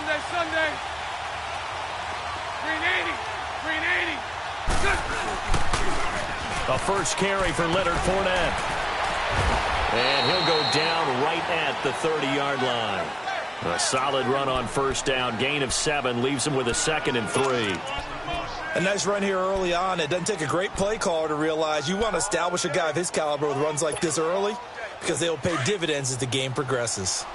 Sunday. 380. 380. A first carry for Leonard Fournette. And he'll go down right at the 30-yard line. A solid run on first down. Gain of 7 leaves him with a 2nd and 3. A nice run here early on. It doesn't take a great play caller to realize you want to establish a guy of his caliber with runs like this early because they will pay dividends as the game progresses.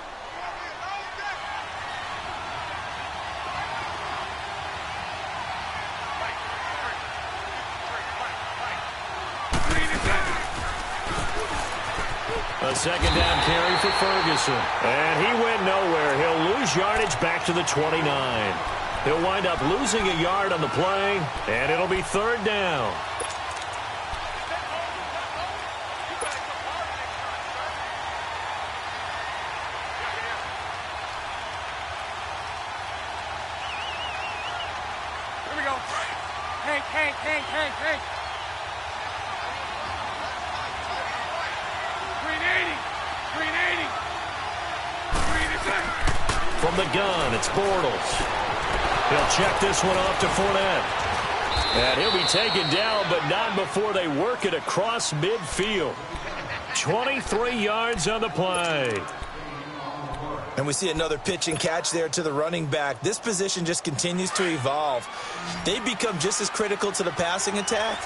A 2nd down carry for Ferguson. And he went nowhere. He'll lose yardage back to the 29. He'll wind up losing a yard on the play, and it'll be 3rd down. Here we go. Hank. 380. From the gun, it's Bortles. He'll check this one off to Fournette. And he'll be taken down, but not before they work it across midfield. 23 yards on the play. And we see another pitch and catch there to the running back. This position just continues to evolve. They become just as critical to the passing attack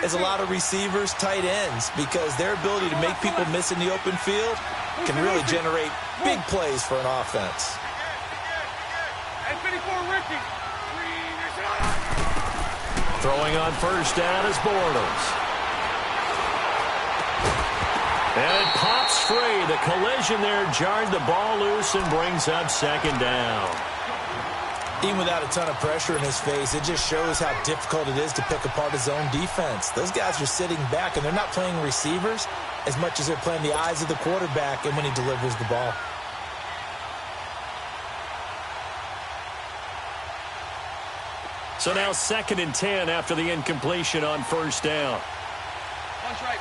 as a lot of receivers, tight ends, because their ability to make people miss in the open field can really generate big plays for an offense. Throwing on first down is Bortles. And it pops free. The collision there jarred the ball loose and brings up 2nd down. Even without a ton of pressure in his face, it just shows how difficult it is to pick apart his own defense. Those guys are sitting back, and they're not playing receivers as much as they're playing the eyes of the quarterback and when he delivers the ball. So now 2nd and 10 after the incompletion on first down. Bunch right.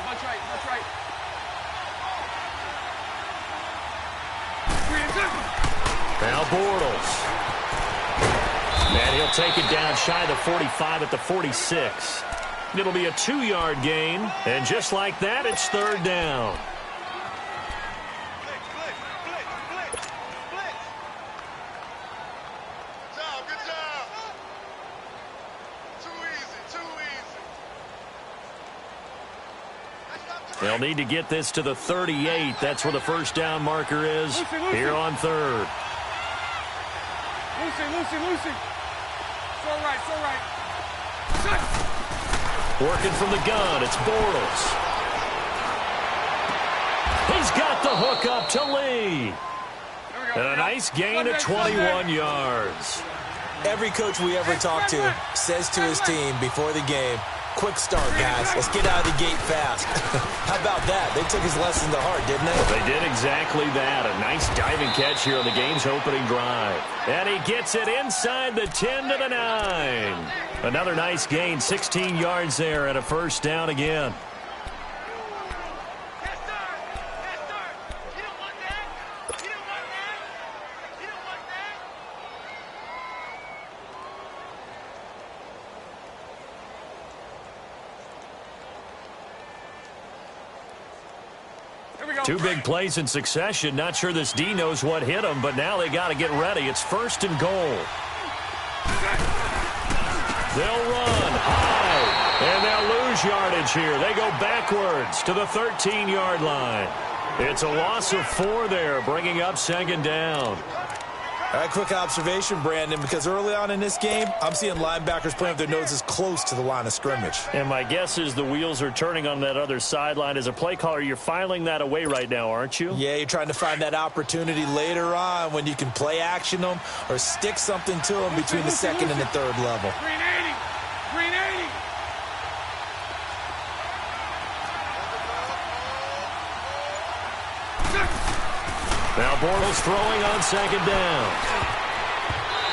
Now Bortles. And he'll take it down shy of the 45 at the 46. It'll be a 2-yard gain. And just like that, it's 3rd down. Good job. Too easy. They'll need to get this to the 38. That's where the first down marker is here on 3rd. Lucy. So right. Working from the gun, it's Bortles. He's got the hook up to Lee. And a nice gain of 21 yards. Every coach we ever talk to says to his team before the game, quick start, guys. Let's get out of the gate fast. How about that? They took his lesson to heart, didn't they? They did exactly that. A nice diving catch here on the game's opening drive. And he gets it inside the 10 to the 9. Another nice gain, 16 yards there and a first down again. Two big plays in succession. Not sure this D knows what hit him, but now they got to get ready. It's 1st and goal. They'll run high, and they'll lose yardage here. They go backwards to the 13-yard line. It's a loss of 4 there, bringing up 2nd down. All right, quick observation, Brandon, because early on in this game, I'm seeing linebackers playing with their noses close to the line of scrimmage. And my guess is the wheels are turning on that other sideline. As a play caller, you're filing that away right now, aren't you? Yeah, you're trying to find that opportunity later on when you can play action them or stick something to them between the 2nd and the 3rd level. 380. Now Bortles throwing on 2nd down.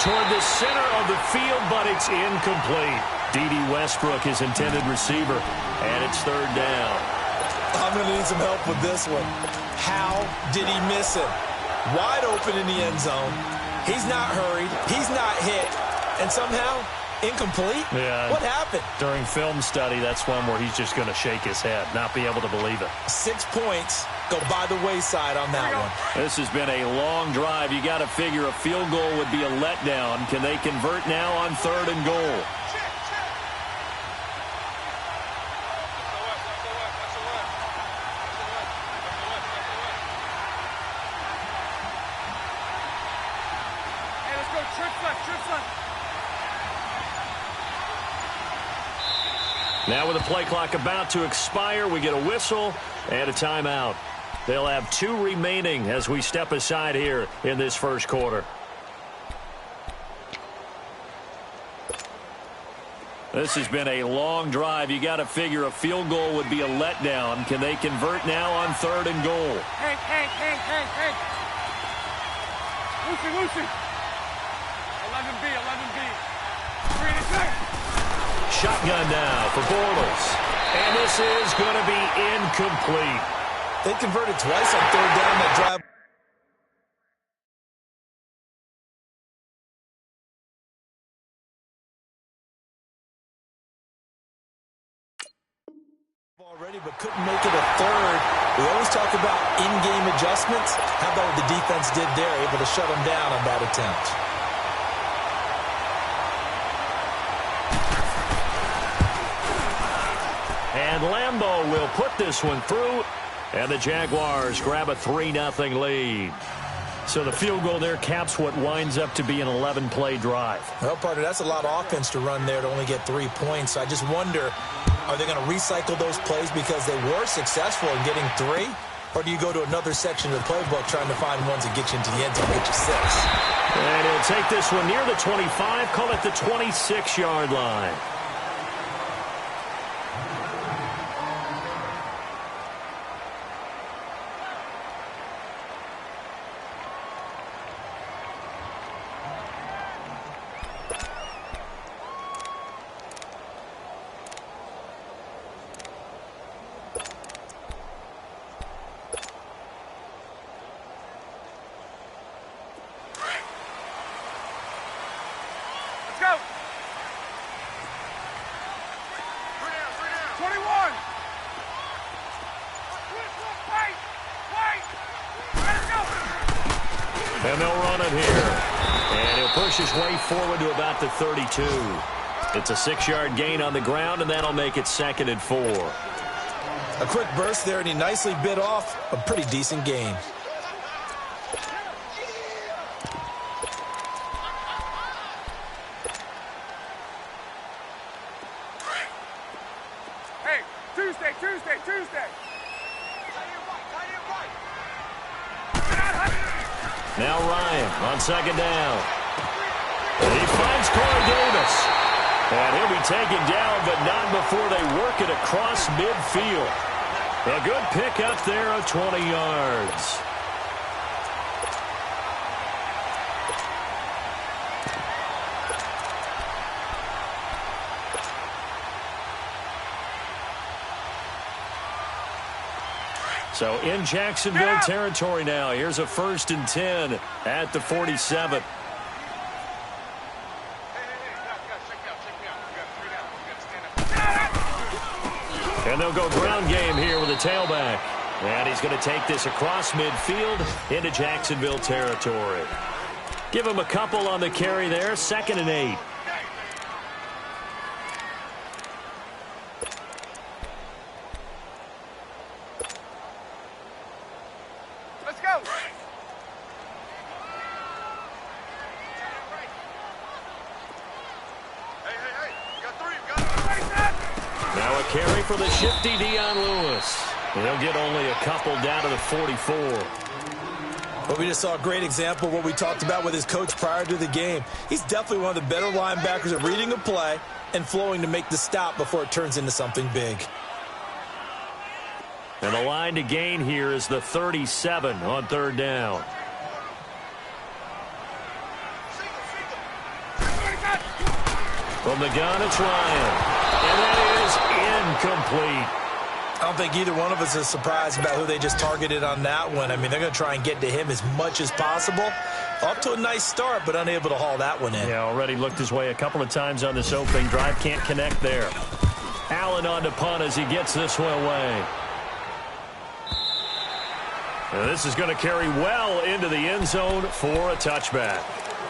Toward the center of the field, but it's incomplete. D.D. Westbrook, his intended receiver, and it's 3rd down. I'm going to need some help with this one. How did he miss it? Wide open in the end zone. He's not hurried. He's not hit. And somehow, incomplete? Yeah. What happened? During film study, that's one where he's just going to shake his head, not be able to believe it. 6 points go by the wayside on that one. This has been a long drive. You got to figure a field goal would be a letdown. Can they convert now on 3rd and goal? Now with the play clock about to expire, we get a whistle and a timeout. They'll have 2 remaining as we step aside here in this first quarter. This has been a long drive. You got to figure a field goal would be a letdown. Can they convert now on 3rd and goal? Hey. Lucy. 11B. Green and black. Shotgun now for Bortles. And this is going to be incomplete. They converted twice on 3rd down that drive. Already, but couldn't make it a 3rd. We always talk about in-game adjustments. How about what the defense did there, able to shut them down on that attempt. And Lambeau will put this one through, and the Jaguars grab a 3-0 lead. So the field goal there caps what winds up to be an 11-play drive. Well, partner, that's a lot of offense to run there to only get 3 points. I just wonder, are they going to recycle those plays because they were successful in getting 3? Or do you go to another section of the playbook trying to find ones that get you into the end zone, get you 6? And he'll take this one near the 25, call it the 26-yard line. Go! 21! Wait! Let's go! And they'll run it here. And he'll push his way forward to about the 32. It's a 6-yard gain on the ground, and that'll make it 2nd and 4. A quick burst there, and he nicely bit off a pretty decent gain. Tuesday. Now Ryan on 2nd down. And he finds Corey Davis. And he'll be taken down, but not before they work it across midfield. A good pick up there of 20 yards. So in Jacksonville territory now. Here's a 1st and 10 at the 47. And they'll go ground game here with a tailback. And he's going to take this across midfield into Jacksonville territory. Give him a couple on the carry there. 2nd and 8. Carry for the shifty Dion Lewis. And he'll get only a couple down to the 44. Well, we just saw a great example of what we talked about with his coach prior to the game. He's definitely one of the better linebackers at reading a play and flowing to make the stop before it turns into something big. And the line to gain here is the 37 on 3rd down. From the gun, it's Ryan. And that is incomplete. I don't think either one of us is surprised about who they just targeted on that one. I mean, they're going to try and get to him as much as possible. Off to a nice start, but unable to haul that one in. Yeah, already looked his way a couple of times on this opening drive. Can't connect there. Allen on to punt as he gets this one away. Now this is going to carry well into the end zone for a touchback.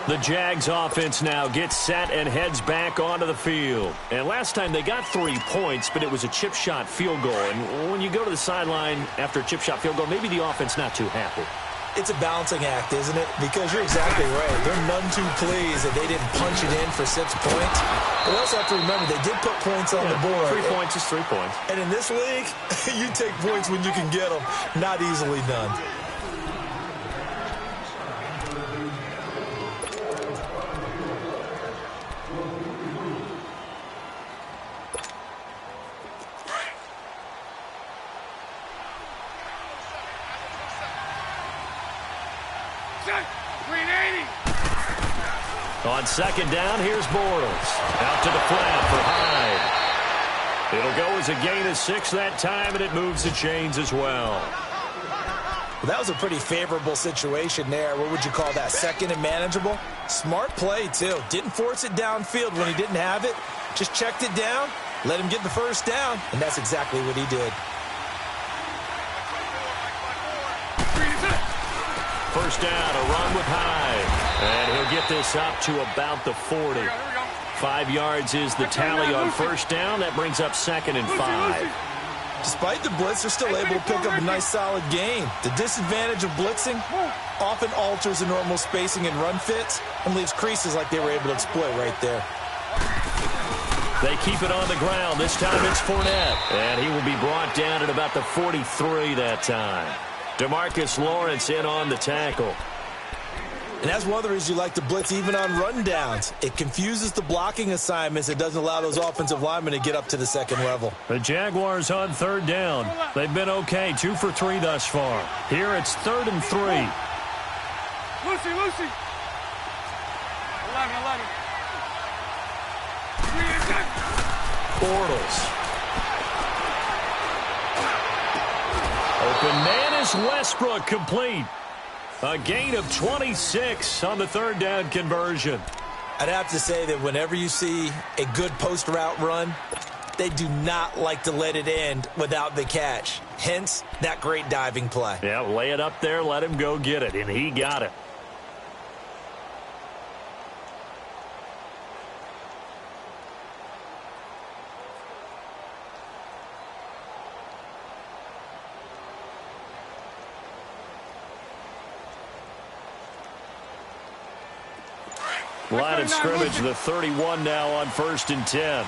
The Jags offense now gets set and heads back onto the field. And last time they got 3 points, but it was a chip shot field goal. And when you go to the sideline after a chip shot field goal, maybe the offense not too happy. It's a balancing act, isn't it? Because you're exactly right. They're none too pleased that they didn't punch it in for 6 points. But we also have to remember they did put points on the board. 3 points is 3 points. And in this league, you take points when you can get them. Not easily done. On second down, here's Bortles. Out to the flat for Hyde. It'll go as a gain of 6 that time, and it moves the chains as well. Well, that was a pretty favorable situation there. What would you call that? Second and manageable? Smart play, too. Didn't force it downfield when he didn't have it. Just checked it down, let him get the first down, and that's exactly what he did. First down, a run with Hyde. And he'll get this up to about the 40. 5 yards is the tally on first down. That brings up 2nd and 5. Despite the blitz, they're still able to pick up a nice solid gain. The disadvantage of blitzing often alters the normal spacing and run fits and leaves creases like they were able to exploit right there. They keep it on the ground. This time it's Fournette. And he will be brought down at about the 43 that time. DeMarcus Lawrence in on the tackle. And that's one of the reasons you like to blitz even on rundowns. It confuses the blocking assignments. It doesn't allow those offensive linemen to get up to the second level. The Jaguars on third down. They've been okay, 2 for 3 thus far. Here it's 3rd and 3. Lucy. 11. 3 and 10. Bortles. Open man is Westbrook, complete. A gain of 26 on the third down conversion. I'd have to say that whenever you see a good post route run, they do not like to let it end without the catch. Hence, that great diving play. Yeah, lay it up there, let him go get it, and he got it. Line of scrimmage, the 31 now on 1st and 10.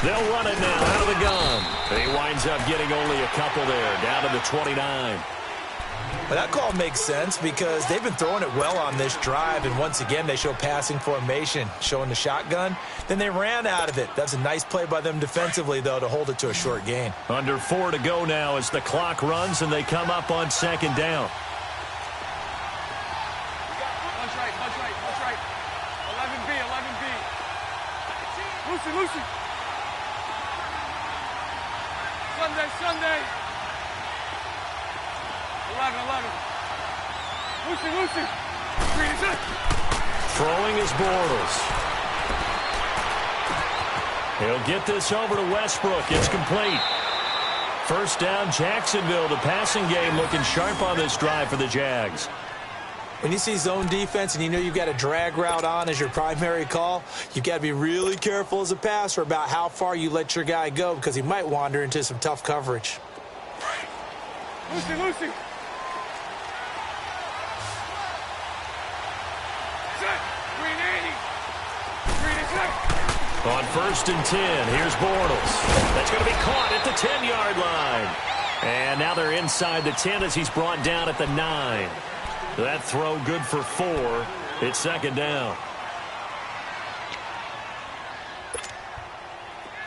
They'll run it now out of the gun. He winds up getting only a couple there, down to the 29. But that call makes sense because they've been throwing it well on this drive, and once again they show passing formation, showing the shotgun. Then they ran out of it. That's a nice play by them defensively, though, to hold it to a short gain. Under 4 to go now as the clock runs, and they come up on 2nd down. Lucy. Sunday. 11. Lucy. 3 and 10. Throwing is Bortles. He'll get this over to Westbrook. It's complete. First down, Jacksonville. The passing game looking sharp on this drive for the Jags. When you see zone defense and you know you've got a drag route on as your primary call, you've got to be really careful as a passer about how far you let your guy go because he might wander into some tough coverage. Lucy. Set. 3 and 10. On 1st and 10, here's Bortles. That's going to be caught at the 10-yard line. And now they're inside the 10 as he's brought down at the 9. That throw good for 4. It's 2nd down.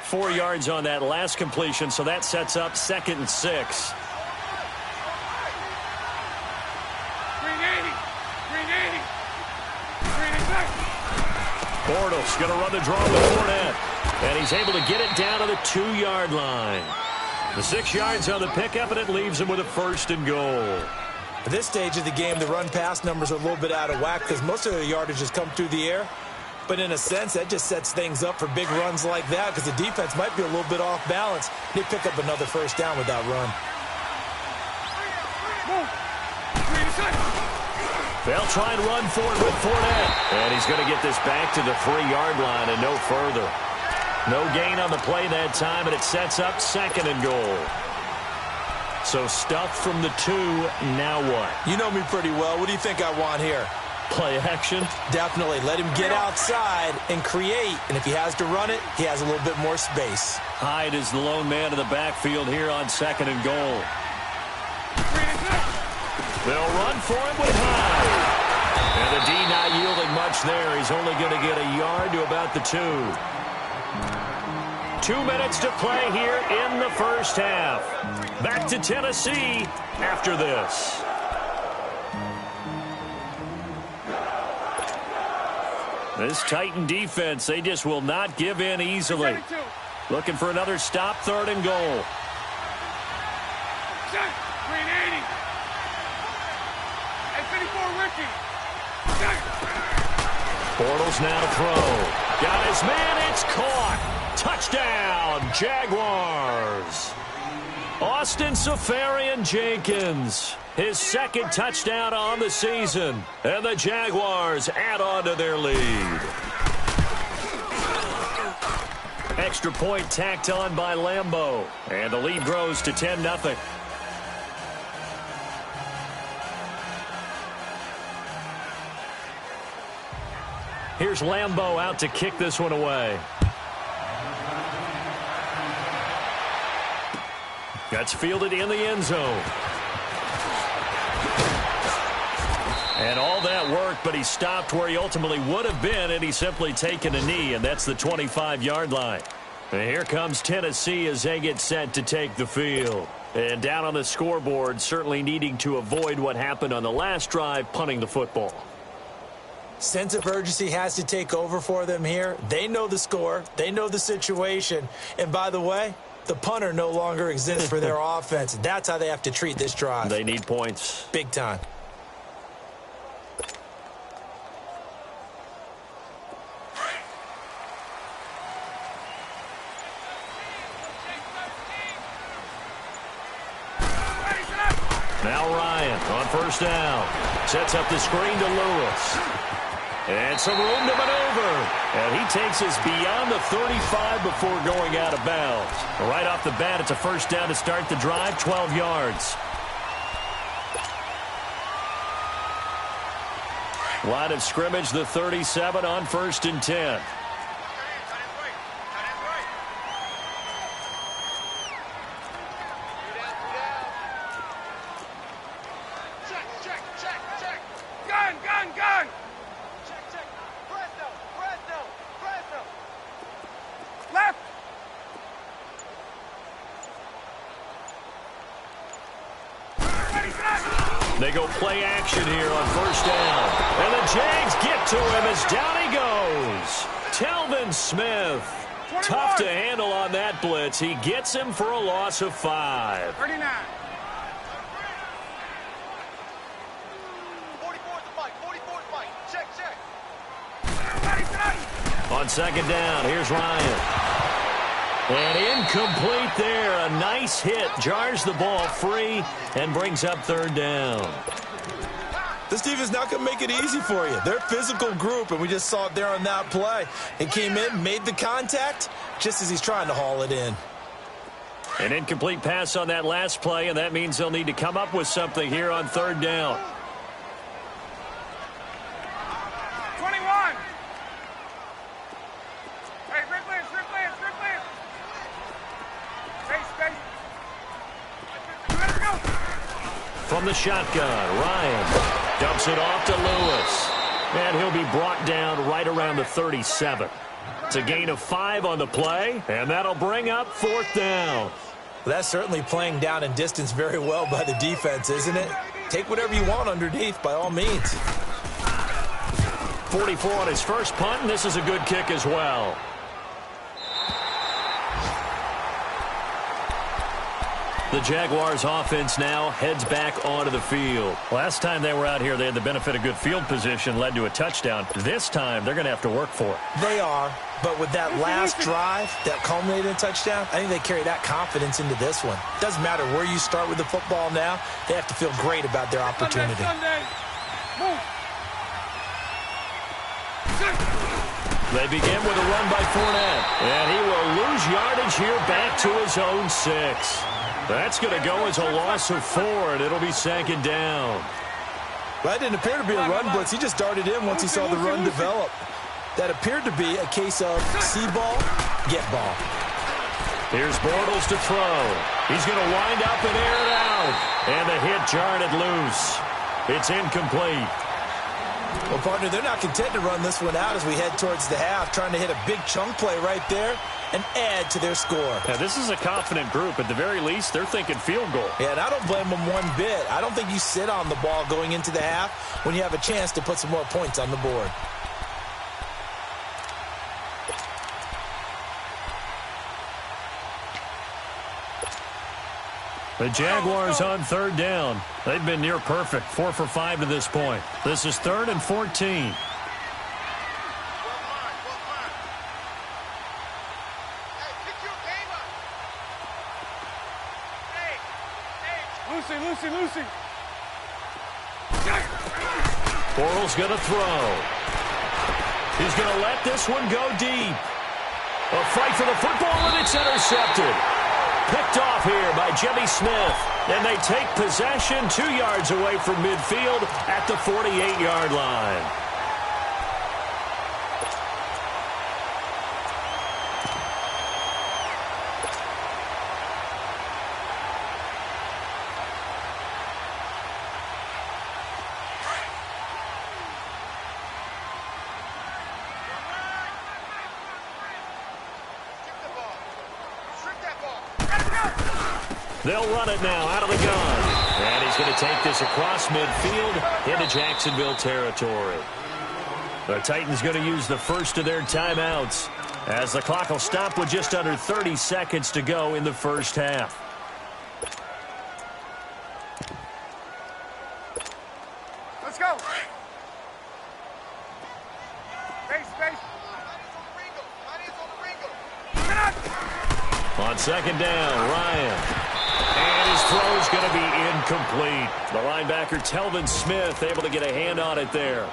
4 yards on that last completion, so that sets up 2nd and 6. 3 and 10. Bortles going to run the draw with Fournette. And he's able to get it down to the 2-yard line. The 6 yards on the pickup, and it leaves him with a 1st and goal. At this stage of the game, the run-pass numbers are a little bit out of whack because most of the yardage has come through the air. But in a sense, that just sets things up for big runs like that because the defense might be a little bit off balance. They pick up another 1st down with that run. They'll try and run for it with Fournette. And he's going to get this back to the 3-yard line and no further. No gain on the play that time, and it sets up 2nd and goal. So stuff from the 2, now what? You know me pretty well. What do you think I want here? Play action? Definitely. Let him get outside and create. And if he has to run it, he has a little bit more space. Hyde is the lone man in the backfield here on 2nd and goal. They'll run for him with Hyde. And the D not yielding much there. He's only going to get a yard to about the 2. 2 minutes to play here in the 1st half. Back to Tennessee after this. This Titan defense, they just will not give in easily. Looking for another stop, 3rd and goal. Green 80. And 54 Ricky. Bortles now to throw. Got his man, it's caught. Touchdown, Jaguars. Austin Seferian-Jenkins, his 2nd touchdown on the season. And the Jaguars add on to their lead. Extra point tacked on by Lambeau. And the lead grows to 10-0. Here's Lambeau out to kick this one away. That's fielded in the end zone. And all that work, but he stopped where he ultimately would have been, and he's simply taken a knee, and that's the 25-yard line. And here comes Tennessee as they get set to take the field. And down on the scoreboard, certainly needing to avoid what happened on the last drive, punting the football. Sense of urgency has to take over for them here. They know the score. They know the situation. And by the way, the punter no longer exists for their offense. That's how they have to treat this drive. They need points. Big time. Now Ryan on 1st down. Sets up the screen to Lewis. And some room to maneuver. And he takes us beyond the 35 before going out of bounds. Right off the bat, it's a 1st down to start the drive, 12 yards. Line of scrimmage, the 37 on 1st and 10. Gun! Left! They go play action here on 1st down. And the Jags get to him as down he goes. Telvin Smith. 21. Tough to handle on that blitz. He gets him for a loss of 5. 39. 44 check. On 2nd down, here's Ryan. And incomplete there. A nice hit. Jars the ball free and brings up 3rd down. This defense not going to make it easy for you. They're a physical group, and we just saw it there on that play. He came in, made the contact, just as he's trying to haul it in. An incomplete pass on that last play, and that means they'll need to come up with something here on 3rd down. 21. Hey, Rick Lance. Space. You better go. From the shotgun, Ryan dumps it off to Lewis. And he'll be brought down right around the 37. It's a gain of 5 on the play, and that'll bring up 4th down. Well, that's certainly playing down in distance very well by the defense, isn't it? Take whatever you want underneath, by all means. 44 on his first punt, and this is a good kick as well. The Jaguars offense now heads back onto the field. Last time they were out here, they had the benefit of good field position, led to a touchdown. This time, they're going to have to work for it. They are, but with that last drive that culminated in a touchdown, I think they carry that confidence into this one. Doesn't matter where you start with the football now, they have to feel great about their opportunity. Move. They begin with a run by Fournette, and he will lose yardage here back to his own 6. That's going to go as a loss of 4, and it'll be 2nd down. Well, that didn't appear to be a run blitz. He just darted in once he saw the run develop. That appeared to be a case of see ball, get ball. Here's Bortles to throw. He's going to wind up and air it out. And the hit jarred it loose. It's incomplete. Well, partner, they're not content to run this one out as we head towards the half, trying to hit a big chunk play right there and add to their score. Now, this is a confident group. At the very least, they're thinking field goal. Yeah, and I don't blame them one bit. I don't think you sit on the ball going into the half when you have a chance to put some more points on the board. The Jaguars on 3rd down. They've been near perfect, 4 for 5 to this point. This is 3rd and 14. Lucy. Bortles going to throw. He's going to let this one go deep. A fight for the football, and it's intercepted. Picked off here by Jimmy Smith. And they take possession 2 yards away from midfield at the 48-yard line. They'll run it now out of the gun. And he's going to take this across midfield into Jacksonville territory. The Titans going to use the first of their timeouts as the clock will stop with just under 30 seconds to go in the first half. Let's go. Space. On 2nd down, Ryan. And his throw is going to be incomplete. The linebacker, Telvin Smith, able to get a hand on it there.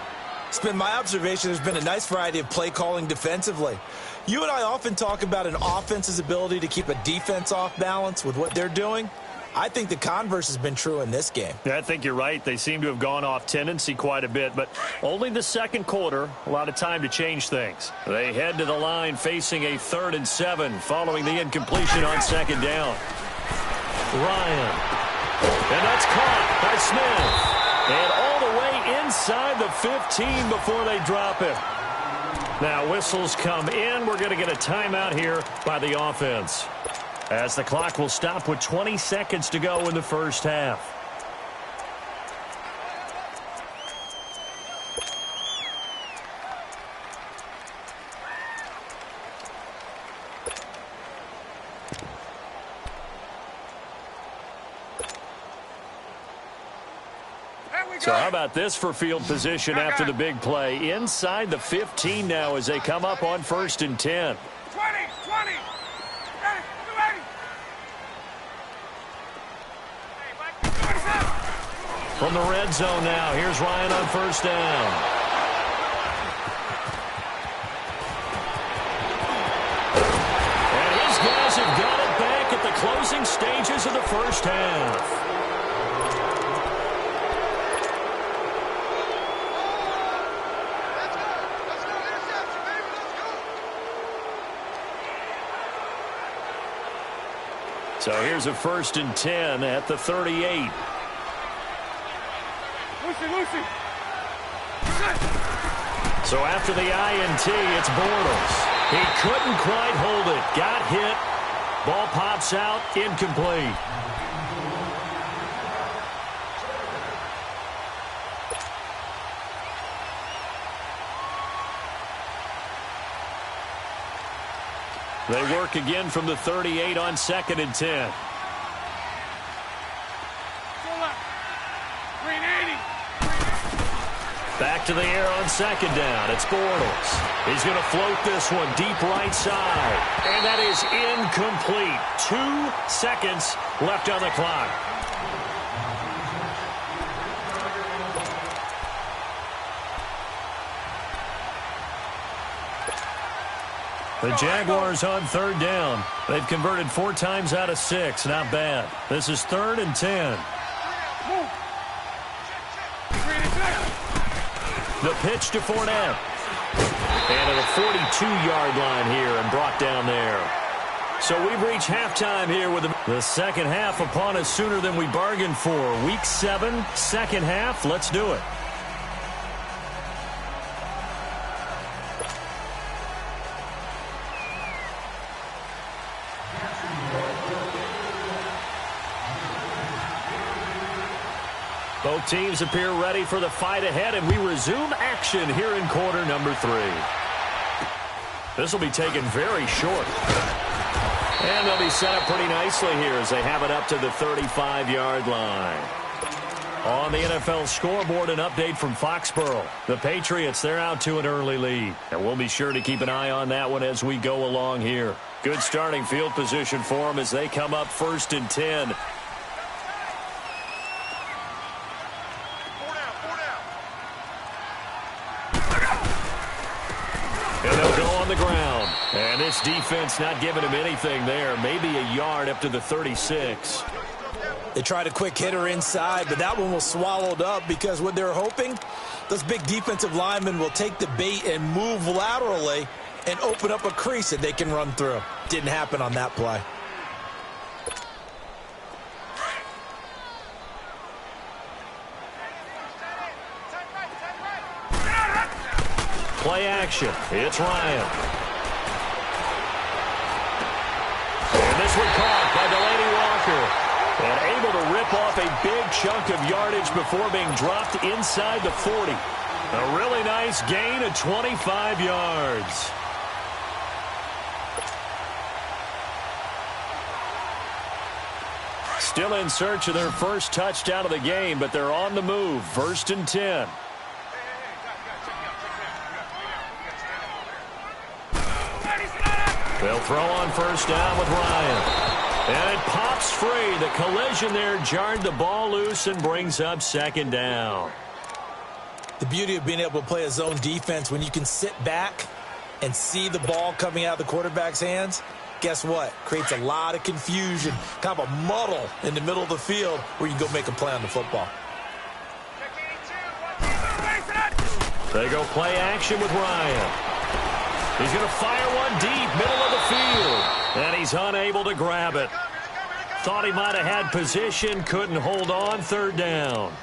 It's been my observation there's been a nice variety of play calling defensively. You and I often talk about an offense's ability to keep a defense off balance with what they're doing. I think the converse has been true in this game. Yeah, I think you're right. They seem to have gone off tendency quite a bit, but only the second quarter, a lot of time to change things. They head to the line facing a 3rd and 7 following the incompletion on 2nd down. Ryan. And that's caught by Smith. And all the way inside the 15 before they drop it. Now whistles come in. We're going to get a timeout here by the offense, as the clock will stop with 20 seconds to go in the first half. So how about this for field position after the big play? Inside the 15 now as they come up on 1st and 10. 20. From the red zone now, here's Ryan on 1st down. And his guys have got it back at the closing stages of the first half. So here's a 1st and 10 at the 38. Lucy. So after the INT, it's Bortles. He couldn't quite hold it. Got hit. Ball pops out. Incomplete. They work again from the 38 on 2nd and 10. Back to the air on second down. It's Bortles. He's going to float this one deep right side. And that is incomplete. 2 seconds left on the clock. The Jaguars on third down. They've converted 4 times out of 6. Not bad. This is 3rd and 10. The pitch to Fournette. And at the 42-yard line here and brought down there. So we've reached halftime here with the second half upon us sooner than we bargained for. Week 7, second half. Let's do it. Both teams appear ready for the fight ahead, and we resume action here in quarter number 3. This will be taken very short. And they'll be set up pretty nicely here as they have it up to the 35-yard line. On the NFL scoreboard, an update from Foxborough. The Patriots, they're out to an early lead. And we'll be sure to keep an eye on that one as we go along here. Good starting field position for them as they come up 1st and 10. And they'll go on the ground. And this defense not giving him anything there. Maybe a yard up to the 36. They tried a quick hitter inside, but that one was swallowed up because what they're hoping, those big defensive linemen will take the bait and move laterally and open up a crease that they can run through. Didn't happen on that play. Play action. It's Ryan. And this one caught by Delaney Walker. And able to rip off a big chunk of yardage before being dropped inside the 40. A really nice gain of 25 yards. Still in search of their first touchdown of the game, but they're on the move. 1st and 10. They'll throw on 1st down with Ryan. And it pops free. The collision there jarred the ball loose and brings up 2nd down. The beauty of being able to play a zone defense when you can sit back and see the ball coming out of the quarterback's hands, guess what? Creates a lot of confusion, kind of a muddle in the middle of the field where you can go make a play on the football. They go play action with Ryan. He's going to fire one deep, middle of the field. And he's unable to grab it. Thought he might have had position, couldn't hold on. 3rd down.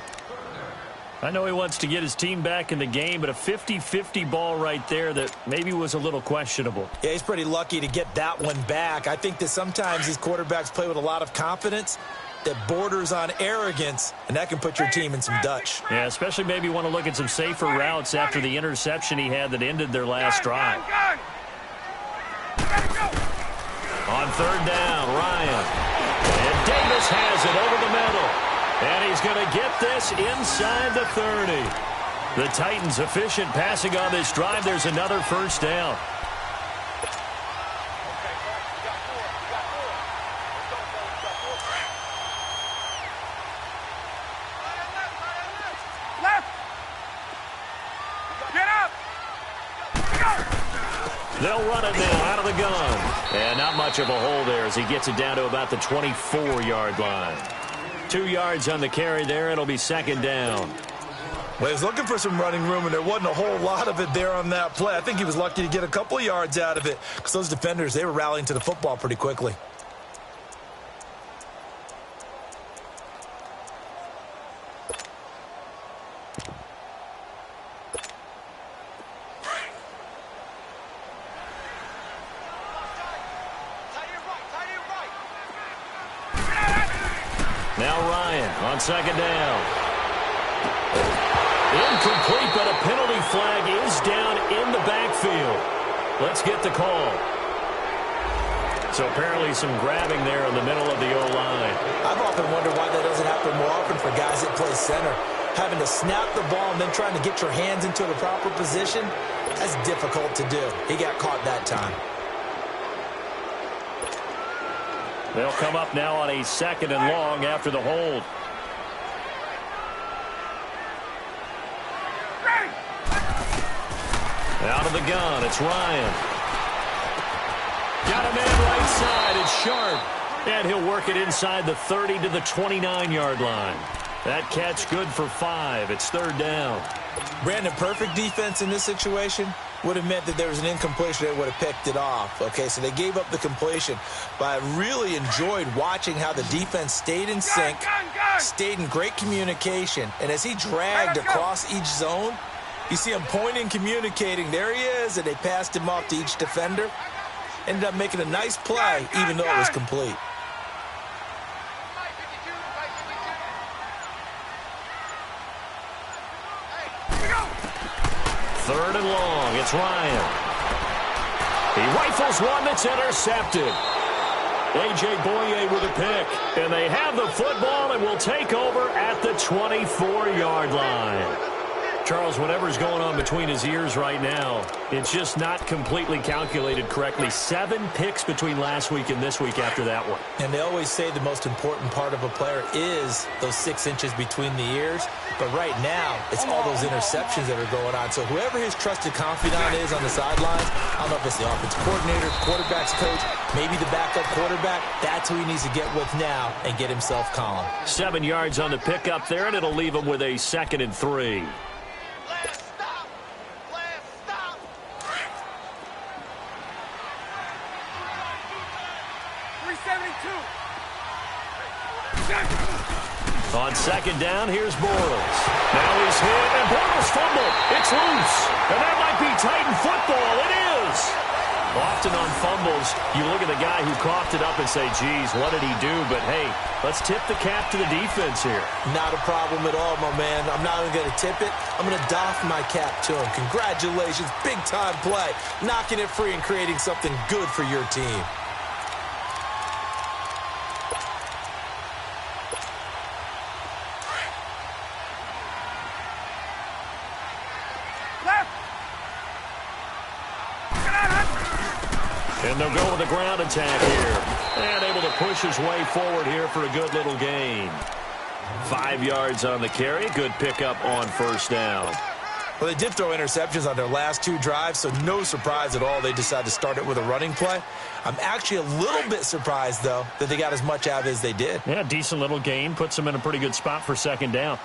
I know he wants to get his team back in the game, but a 50-50 ball right there that maybe was a little questionable. Yeah, he's pretty lucky to get that one back. I think that sometimes these quarterbacks play with a lot of confidence that borders on arrogance, and that can put your team in some Dutch. Yeah, especially maybe want to look at some safer routes after the interception he had that ended their last drive. On 3rd down, Ryan. And Davis has it over the middle. And he's going to get this inside the 30. The Titans efficient passing on this drive. There's another 1st down. They'll run it now out of the gun. And not much of a hole there as he gets it down to about the 24-yard line. 2 yards on the carry there. It'll be 2nd down. Well, he was looking for some running room, and there wasn't a whole lot of it there on that play. I think he was lucky to get a couple of yards out of it because those defenders, they were rallying to the football pretty quickly. Now Ryan on 2nd down. Incomplete, but a penalty flag is down in the backfield. Let's get the call. So apparently some grabbing there in the middle of the O-line. I've often wondered why that doesn't happen more often for guys that play center. Having to snap the ball and then trying to get your hands into the proper position, that's difficult to do. He got caught that time. They'll come up now on a 2nd and long after the hold. Out of the gun, it's Ryan. Got a man right side, it's Sharp. And he'll work it inside the 30 to the 29-yard line. That catch good for 5. It's 3rd down. Brandon, perfect defense in this situation would have meant that there was an incompletion. They would have picked it off. Okay, so they gave up the completion. But I really enjoyed watching how the defense stayed in sync, stayed in great communication. And as he dragged across each zone, you see him pointing, communicating. There he is, and they passed him off to each defender. Ended up making a nice play, even though it was complete. Third and long, it's Ryan. He rifles one that's intercepted. A.J. Boye with a pick. And they have the football and will take over at the 24-yard line. Charles, whatever's going on between his ears right now, it's just not completely calculated correctly. 7 picks between last week and this week after that one. And they always say the most important part of a player is those 6 inches between the ears. But right now, it's all those interceptions that are going on. So whoever his trusted confidant is on the sidelines, I don't know if it's the offensive coordinator, quarterback's coach, maybe the backup quarterback, that's who he needs to get with now and get himself calm. 7 yards on the pickup there, and it'll leave him with a 2nd and 3. 372. On 2nd down, here's Bortles. Now he's hit, and Bortles fumbled. It's loose, and that might be Titan football. It is. Often on fumbles, you look at the guy who coughed it up and say, geez, what did he do? But, hey, let's tip the cap to the defense here. Not a problem at all, my man. I'm not even going to tip it. I'm going to doff my cap to him. Congratulations. Big-time play. Knocking it free and creating something good for your team. And they'll go with a ground attack here. And able to push his way forward here for a good little gain. 5 yards on the carry. Good pickup on 1st down. Well, they did throw interceptions on their last 2 drives, so no surprise at all they decided to start it with a running play. I'm actually a little bit surprised, though, that they got as much out of it as they did. Yeah, decent little gain. Puts them in a pretty good spot for 2nd down.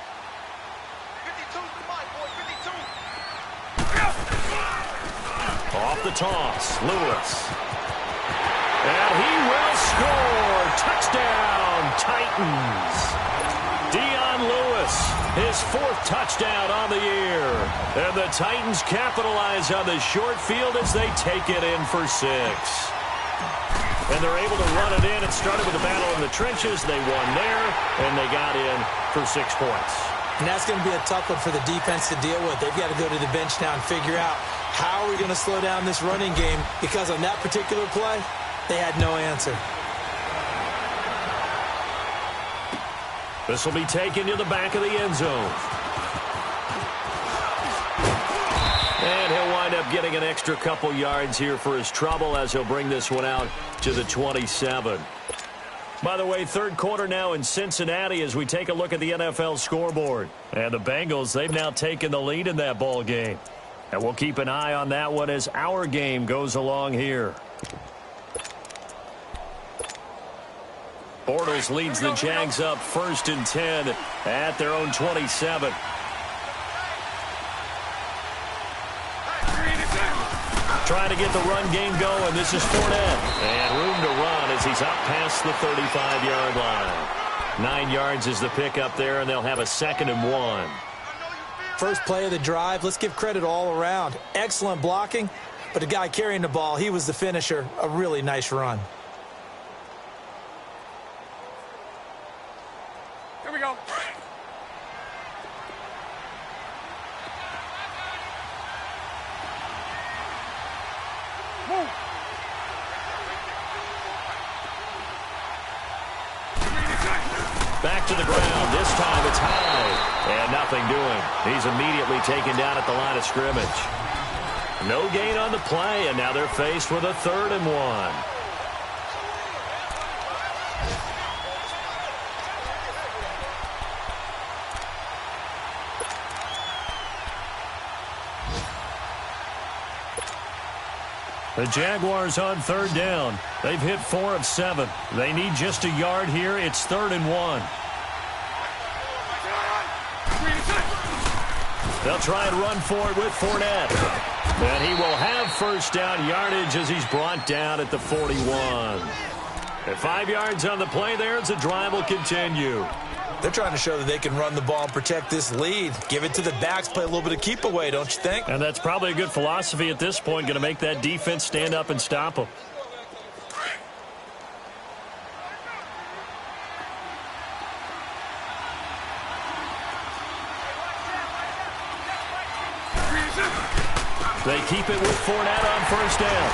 52's the mic, boy, 52. Off the toss, Lewis. And he will score. Touchdown, Titans. Dion Lewis, his 4th touchdown on the year. And the Titans capitalize on the short field as they take it in for 6. And they're able to run it in. It started with a battle in the trenches. They won there, and they got in for 6 points. And that's going to be a tough one for the defense to deal with. They've got to go to the bench now and figure out how are we going to slow down this running game, because on that particular play, they had no answer. This will be taken to the back of the end zone. And he'll wind up getting an extra couple yards here for his trouble as he'll bring this one out to the 27. By the way, 3rd quarter now in Cincinnati as we take a look at the NFL scoreboard. And the Bengals, they've now taken the lead in that ball game. And we'll keep an eye on that one as our game goes along here. Bortles leads the Jags up 1st and 10 at their own 27. Trying to get the run game going. This is Fournette. And room to run as he's up past the 35-yard line. 9 yards is the pickup there, and they'll have a 2nd and 1. First play of the drive, let's give credit all around. Excellent blocking, but the guy carrying the ball, he was the finisher. A really nice run. Here we go. Move. Back to the ground. This time it's high. And nothing doing. He's immediately taken down at the line of scrimmage. No gain on the play, and now they're faced with a 3rd and 1. The Jaguars on 3rd down. They've hit 4 of 7. They need just a yard here. It's 3rd and 1. They'll try and run for it with Fournette. And he will have first down yardage as he's brought down at the 41. At 5 yards on the play there, the drive will continue. They're trying to show that they can run the ball and protect this lead. Give it to the backs, play a little bit of keep away, don't you think? And that's probably a good philosophy at this point, going to make that defense stand up and stop them. They keep it with Fournette on first down.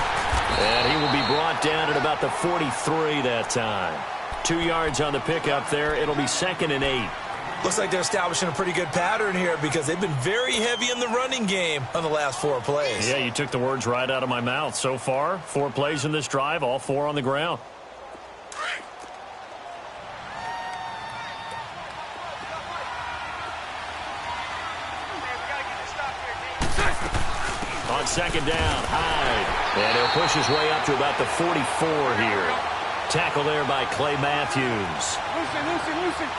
And he will be brought down at about the 43 that time. 2 yards on the pickup there. It'll be 2nd and 8. Looks like they're establishing a pretty good pattern here because they've been very heavy in the running game on the last 4 plays. Yeah, you took the words right out of my mouth. So far, 4 plays in this drive, all 4 on the ground. On 2nd down, Hyde. And he'll push his way up to about the 44 here. Tackle there by Clay Matthews.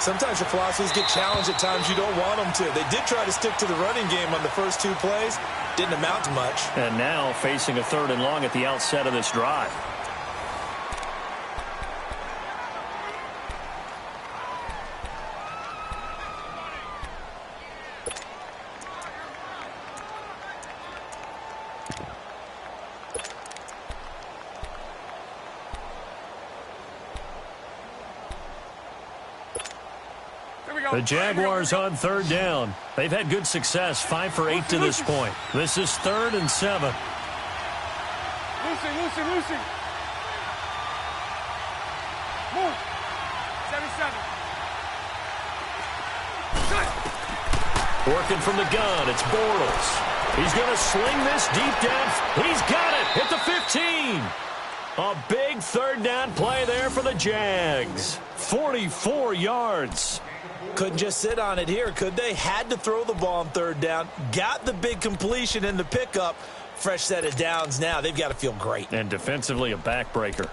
Sometimes your philosophies get challenged at times you don't want them to. They did try to stick to the running game on the first 2 plays. Didn't amount to much. And now facing a 3rd and long at the outset of this drive. The Jaguars on 3rd down. They've had good success, 5 for 8 to this point. This is 3rd and 7. Lucy. Move. 7-7. Working from the gun, it's Bortles. He's going to sling this deep down. He's got it at the 15. A big 3rd down play there for the Jags. 44 yards. Couldn't just sit on it here, could they? Had to throw the ball on 3rd down. Got the big completion in the pickup. Fresh set of downs now. They've got to feel great. And defensively, a backbreaker.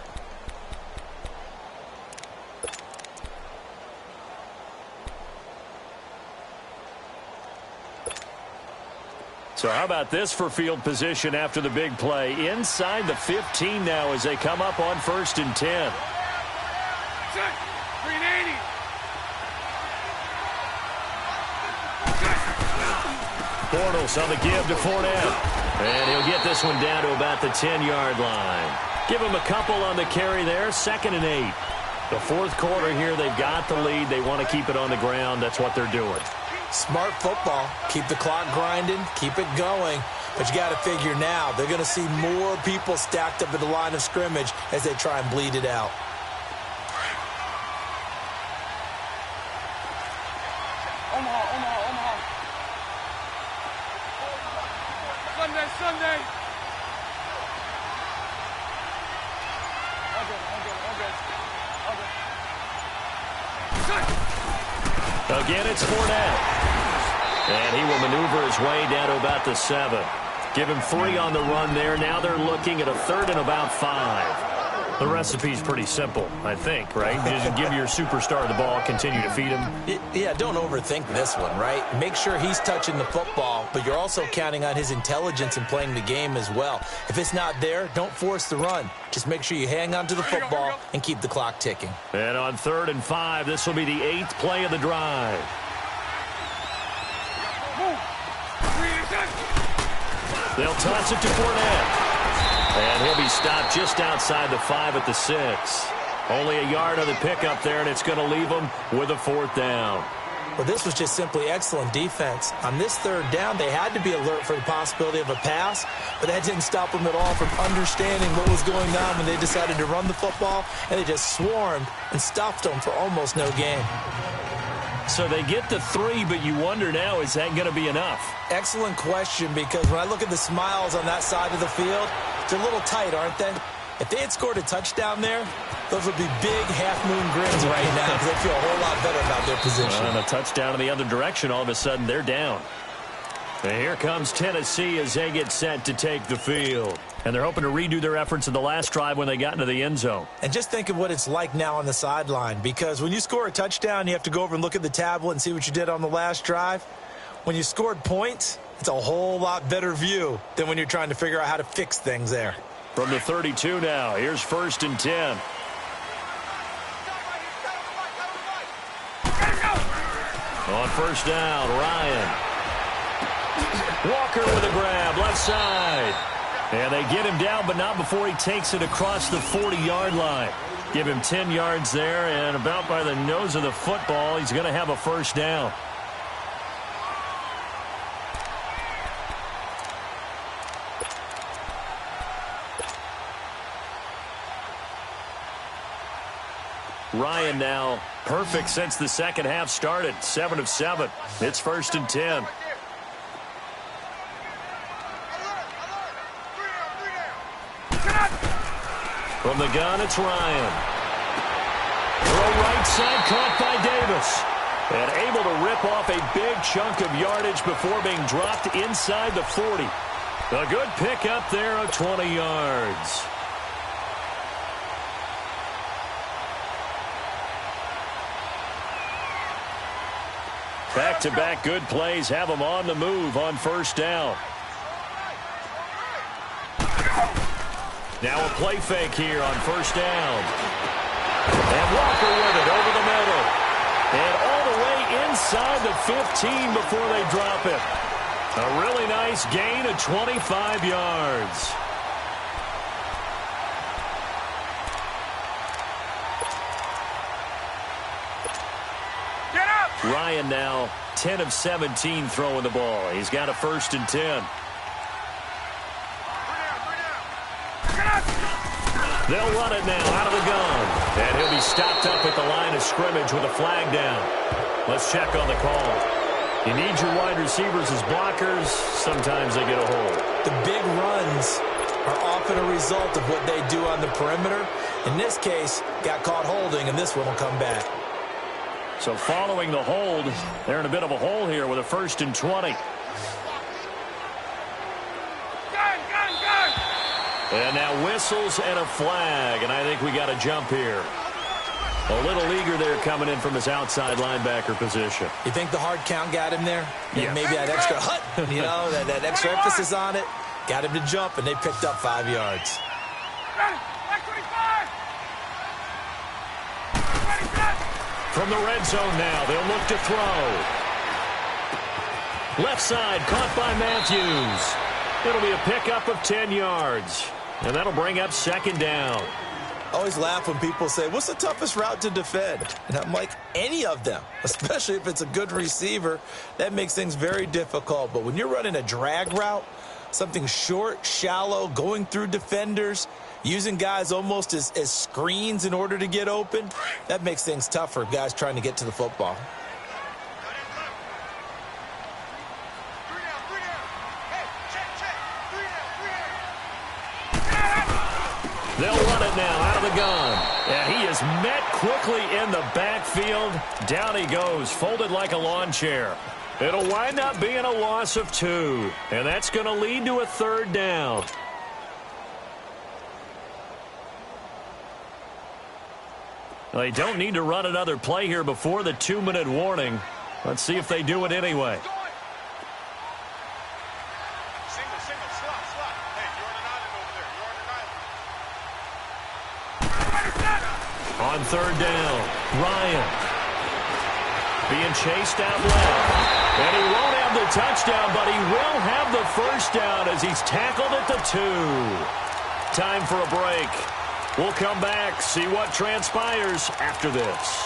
So how about this for field position after the big play? Inside the 15 now as they come up on 1st and 10. 380. Bortles on the give to Fournette. And he'll get this one down to about the 10-yard line. Give him a couple on the carry there. 2nd and 8. The 4th quarter here, they've got the lead. They want to keep it on the ground. That's what they're doing. Smart football. Keep the clock grinding. Keep it going. But you got to figure now, they're going to see more people stacked up at the line of scrimmage as they try and bleed it out. Omaha. Sunday. Again, it's Fournette. And he will maneuver his way down to about the 7. Give him 3 on the run there. Now they're looking at a 3rd and about 5. The recipe's pretty simple, I think, right? Just give your superstar the ball, continue to feed him. Yeah, don't overthink this one, right? Make sure he's touching the football, but you're also counting on his intelligence in playing the game as well. If it's not there, don't force the run. Just make sure you hang on to the football and keep the clock ticking. And on 3rd and 5, this will be the 8th play of the drive. They'll toss it to Fournette. And he'll be stopped just outside the 5 at the 6. Only a yard on the pickup there, and it's going to leave them with a 4th down. Well, this was just simply excellent defense. On this third down, they had to be alert for the possibility of a pass, but that didn't stop them at all from understanding what was going on when they decided to run the football, and they just swarmed and stopped them for almost no gain. So they get the 3, but you wonder now, is that going to be enough? Excellent question, because when I look at the smiles on that side of the field, they're a little tight, aren't they? If they had scored a touchdown there, those would be big half-moon grins right now because they feel a whole lot better about their position. And a touchdown in the other direction, all of a sudden they're down. And here comes Tennessee as they get set to take the field. And they're hoping to redo their efforts in the last drive when they got into the end zone. And just think of what it's like now on the sideline, because when you score a touchdown, you have to go over and look at the tablet and see what you did on the last drive. When you scored points, it's a whole lot better view than when you're trying to figure out how to fix things there. From the 32 now, here's 1st and 10. On 1st down, Ryan. Walker with a grab, left side. And they get him down, but not before he takes it across the 40-yard line. Give him 10 yards there, and about by the nose of the football, he's going to have a 1st down. Ryan now perfect since the second half started. 7 of 7. It's 1st and 10. From the gun, it's Ryan. Throw right side, caught by Davis. And able to rip off a big chunk of yardage before being dropped inside the 40. A good pickup there of 20 yards. Back-to-back good plays have them on the move on 1st down. Now a play fake here on 1st down. And Walker with it over the middle. And all the way inside the 15 before they drop it. A really nice gain of 25 yards. Ryan now 10 of 17 throwing the ball. He's got a 1st and 10. They'll run it now out of the gun. And he'll be stopped up at the line of scrimmage with a flag down. Let's check on the call. You need your wide receivers as blockers. Sometimes they get a hold. The big runs are often a result of what they do on the perimeter. In this case, got caught holding, and this one will come back. So following the hold, they're in a bit of a hole here with a 1st and 20. And now whistles and a flag, and I think we got a jump here. A little eager there coming in from his outside linebacker position. You think the hard count got him there? Yeah. Maybe that extra hut, you know, that extra emphasis on it, got him to jump, and they picked up 5 yards. From the red zone now, they'll look to throw. Left side, caught by Matthews. It'll be a pickup of 10 yards, and that'll bring up 2nd down. I always laugh when people say, what's the toughest route to defend? And I'm like, any of them, especially if it's a good receiver. That makes things very difficult. But when you're running a drag route, something short, shallow, going through defenders, using guys almost as screens in order to get open, that makes things tough for guys trying to get to the football. They'll run it now out of the gun. And he is met quickly in the backfield. Down he goes, folded like a lawn chair. It'll wind up being a loss of 2. And that's going to lead to a 3rd down. They don't need to run another play here before the 2-minute warning. Let's see if they do it anyway. Single, slot. Hey, you're on an island over there. On 3rd down, Ryan. Being chased out left. And he won't have the touchdown, but he will have the 1st down as he's tackled at the 2. Time for a break. We'll come back, see what transpires after this.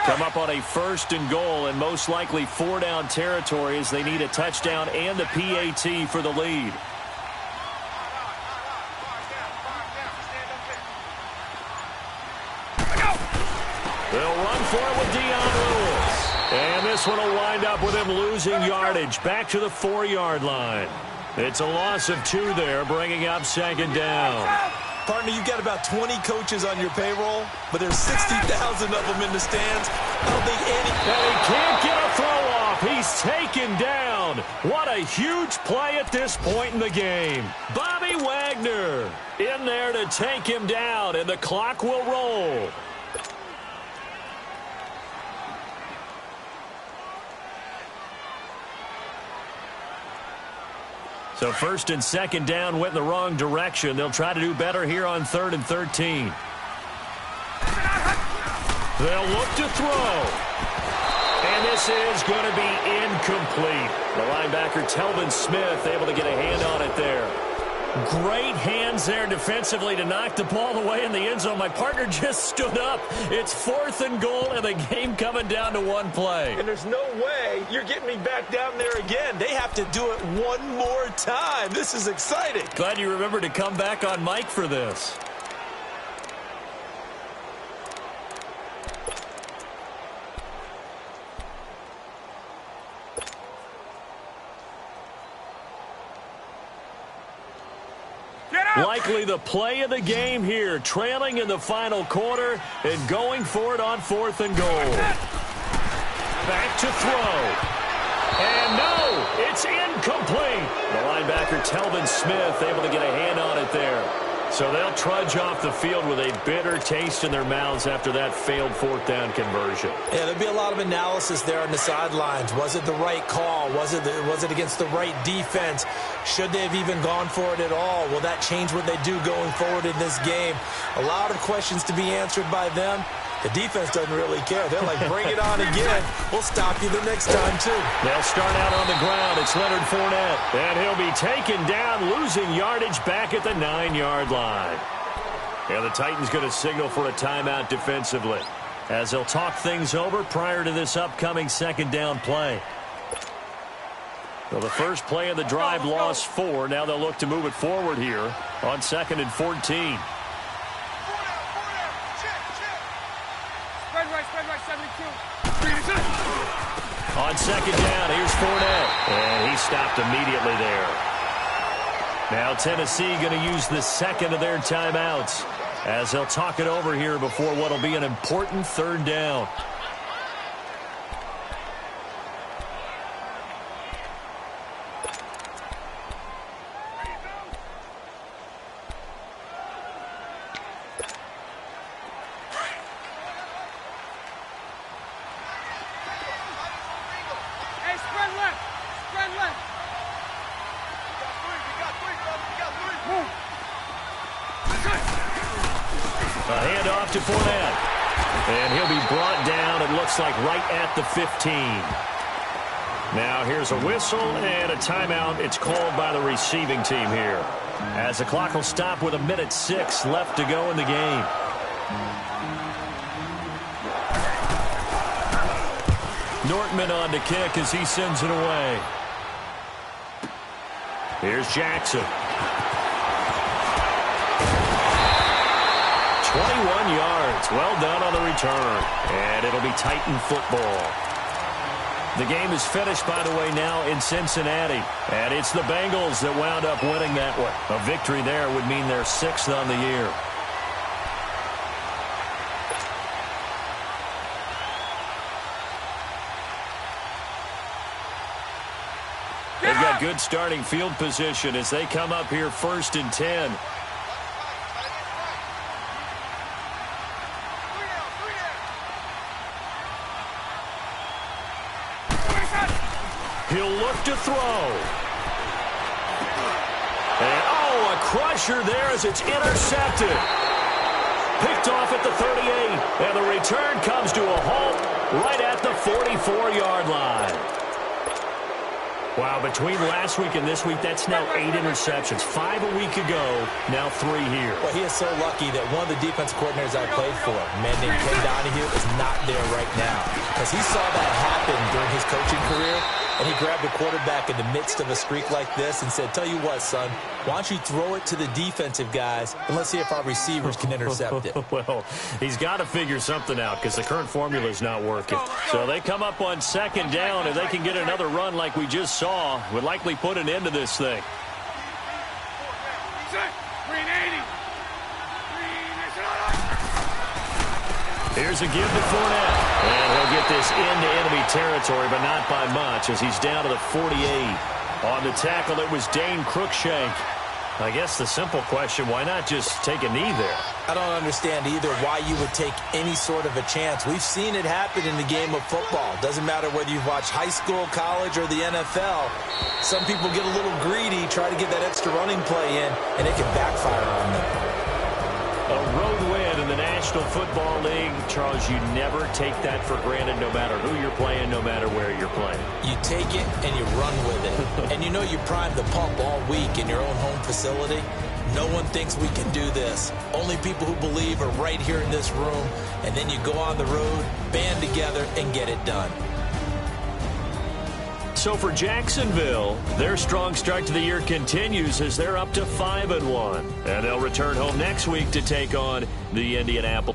come up on a 1st and goal and most likely 4-down territory as they need a touchdown and the PAT for the lead. They'll run for it with Dion Lewis. And this one will wind up with him losing yardage back to the 4-yard line. It's a loss of 2 there, bringing up 2nd down. Partner, you've got about 20 coaches on your payroll, but there's 60,000 of them in the stands. I don't think any... And he can't get a throw off. He's taken down. What a huge play at this point in the game. Bobby Wagner in there to take him down, and the clock will roll. So 1st and 2nd down went in the wrong direction. They'll try to do better here on 3rd and 13. They'll look to throw. And this is going to be incomplete. The linebacker, Telvin Smith, able to get a hand on it there. Great hands there defensively to knock the ball away in the end zone. My partner just stood up. It's 4th and goal, and the game coming down to 1 play. And there's no way you're getting me back down there again. They have to do it one more time. This is exciting. Glad you remembered to come back on mic for this. Likely the play of the game here, trailing in the final quarter and going for it on 4th and goal. Back to throw. And no, it's incomplete. The linebacker, Telvin Smith, able to get a hand on it there. So they'll trudge off the field with a bitter taste in their mouths after that failed 4th down conversion. Yeah, there'll be a lot of analysis there on the sidelines. Was it the right call? Was it against the right defense? Should they have even gone for it at all? Will that change what they do going forward in this game? A lot of questions to be answered by them. The defense doesn't really care. They're like, bring it on again. We'll stop you the next time, too. They'll start out on the ground. It's Leonard Fournette. And he'll be taken down, losing yardage back at the 9-yard line. And the Titans going to signal for a timeout defensively as they'll talk things over prior to this upcoming 2nd down play. Well, the first play of the drive lost 4. Now they'll look to move it forward here on 2nd and 14. On 2nd down, here's Fournette. And he stopped immediately there. Now Tennessee going to use the 2nd of their timeouts as they'll talk it over here before what will be an important 3rd down. A handoff to Fournette. And he'll be brought down, it looks like, right at the 15. Now here's a whistle and a timeout. It's called by the receiving team here, as the clock will stop with 1:06 left to go in the game. Nortman on to kick as he sends it away. Here's Jackson. 21 yards. Well done on the return. And it'll be Titan football. The game is finished, by the way, now in Cincinnati. And it's the Bengals that wound up winning that one. A victory there would mean they're 6th on the year. They've got good starting field position as they come up here 1st and 10. He'll look to throw. And, oh, a crusher there as it's intercepted. Picked off at the 38. And the return comes to a halt right at the 44-yard line. Wow, between last week and this week, that's now 8 interceptions. 5 a week ago, now 3 here. Well, he is so lucky that one of the defense coordinators I played for, a man named Ken Donahue, is not there right now. Because he saw that happen during his coaching career, and he grabbed the quarterback in the midst of a streak like this and said, tell you what, son, why don't you throw it to the defensive guys, and let's see if our receivers can intercept it. Well, he's got to figure something out because the current formula is not working. So they come up on 2nd down, and they can get another run like we just saw. Would likely put an end to this thing. Here's a give to Fournette. And he'll get this into enemy territory, but not by much as he's down to the 48. On the tackle, it was Dane Cruikshank. I guess the simple question, why not just take a knee there? I don't understand either why you would take any sort of a chance. We've seen it happen in the game of football. Doesn't matter whether you've watched high school, college, or the NFL. Some people get a little greedy, try to get that extra running play in, and it can backfire on them. A road win in the National Football League. Charles, you never take that for granted no matter who you're playing, no matter where you're playing. You take it and you run with it. And you know you primed the pump all week in your own home facility. No one thinks we can do this. Only people who believe are right here in this room. And then you go on the road, band together, and get it done. So for Jacksonville, their strong start to the year continues as they're up to 5-1. And they'll return home next week to take on the Indianapolis